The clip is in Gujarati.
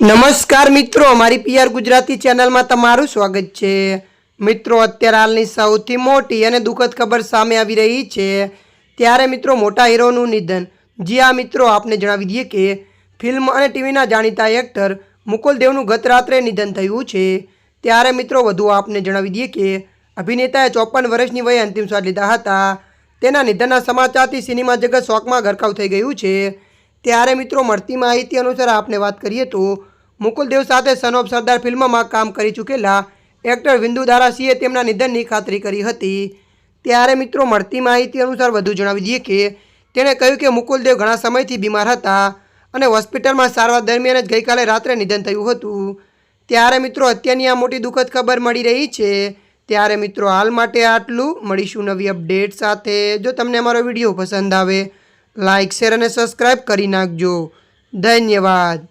નમસ્કાર મિત્રો, અમારી પીઆર ગુજરાતી ચેનલમાં તમારું સ્વાગત છે। મિત્રો, અત્યારે હાલની સૌથી મોટી અને દુઃખદ ખબર સામે આવી રહી છે। ત્યારે મિત્રો, મોટા હીરોનું નિધન। જી હા મિત્રો, આપને જણાવી દઈએ કે ફિલ્મ અને ટીવીના જાણીતા એક્ટર મુકુલ દેવનું ગત રાત્રે નિધન થયું છે। ત્યારે મિત્રો, વધુ આપને જણાવી દઈએ કે અભિનેતાએ 54 વર્ષની વયે અંતિમ શ્વાસ લીધા હતા। તેના નિધનના સમાચારથી સિનેમા જગત શોકમાં ગરકાવ થઈ ગયું છે। ત્યારે મિત્રો, મળતી માહિતી અનુસાર આપને વાત કરીએ તો મુકુલ દેવ સાથે સન ઓફ સરદાર ફિલ્મમાં કામ કરી ચૂકેલા એક્ટર વિંદુ દારાસિંહે તેમના નિધનની ખાતરી કરી હતી। ત્યારે મિત્રો, મળતી માહિતી અનુસાર વધુ જણાવી દઈએ કે તેણે કહ્યું કે મુકુલ દેવ ઘણા સમયથી બીમાર હતા અને હોસ્પિટલમાં સારવાર દરમિયાન જ ગઈકાલે રાત્રે નિધન થયું હતું। ત્યારે મિત્રો, અત્યારની આ મોટી દુઃખદ ખબર મળી રહી છે। ત્યારે મિત્રો, હાલ માટે આટલું। મળીશું નવી અપડેટ સાથે। જો તમને અમારો વિડીયો પસંદ આવે, લાઇક, શેર અને સબસ્ક્રાઈબ કરી નાખજો। ધન્યવાદ।